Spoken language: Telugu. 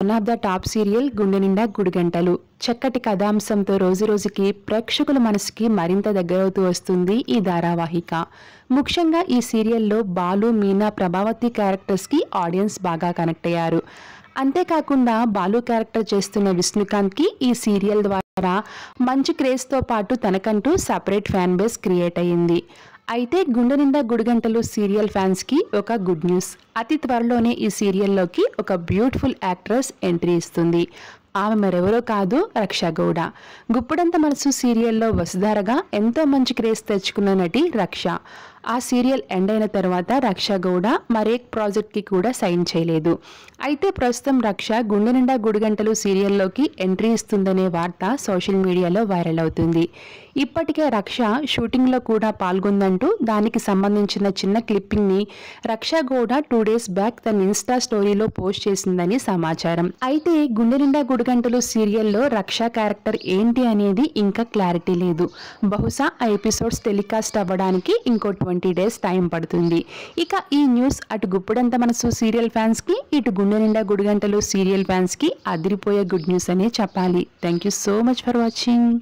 One of the top serial గుండె నిండా గుడిగంటలు. చక్కటి కథాంశంతో రోజురోజుకి ప్రేక్షకుల మనసుకి మరింత దగ్గరవుతూ వస్తుంది ఈ ధారావాహిక. ముఖ్యంగా ఈ సీరియల్లో బాలు, మీనా, ప్రభావతి క్యారెక్టర్స్కి ఆడియన్స్ బాగా కనెక్ట్ అయ్యారు. అంతేకాకుండా బాలు క్యారెక్టర్ చేస్తున్న విష్ణుకాంత్కి ఈ సీరియల్ ద్వారా మంచి క్రేజ్తో పాటు తనకంటూ సపరేట్ ఫ్యాన్ బేస్ క్రియేట్ అయ్యింది. అయితే గుండె నిండా గుడిగంటలు సీరియల్ ఫ్యాన్స్కి ఒక గుడ్ న్యూస్. అతి త్వరలోనే ఈ సీరియల్లోకి ఒక బ్యూటిఫుల్ యాక్ట్రెస్ ఎంట్రీ ఇస్తుంది. ఆమె మరెవరో కాదు, రక్ష గౌడ. గుప్పుడంత మనసు సీరియల్లో వసుధారగా ఎంతో మంచి క్రేజ్ తెచ్చుకున్న నటి రక్ష. ఆ సీరియల్ ఎండ్ అయిన తర్వాత రక్ష గౌడ మరే ప్రాజెక్ట్కి కూడా సైన్ చేయలేదు. అయితే ప్రస్తుతం రక్ష గుండె నిండా గుడిగంటలు సీరియల్లోకి ఎంట్రీ ఇస్తుందనే వార్త సోషల్ మీడియాలో వైరల్ అవుతుంది. ఇప్పటికే రక్ష షూటింగ్లో కూడా పాల్గొందంటూ దానికి సంబంధించిన చిన్న క్లిప్పింగ్ని రక్ష గౌడ 2 days బ్యాక్ తన ఇన్స్టా స్టోరీలో పోస్ట్ చేసిందని సమాచారం. అయితే గుండె నిండా గుడిగంటలు సీరియల్లో రక్ష క్యారెక్టర్ ఏంటి అనేది ఇంకా క్లారిటీ లేదు. బహుశా ఆ ఎపిసోడ్స్ టెలికాస్ట్ అవ్వడానికి ఇంకో 20 days టైం పడుతుంది. ఇక ఈ న్యూస్ అటు గుప్పుడంత మనసు సీరియల్ ఫ్యాన్స్కి, ఇటు గుండె నిండా గుడిగంటలు సీరియల్ ఫ్యాన్స్కి అదిరిపోయే గుడ్ న్యూస్ అనే చెప్పాలి. Thank you so much for watching.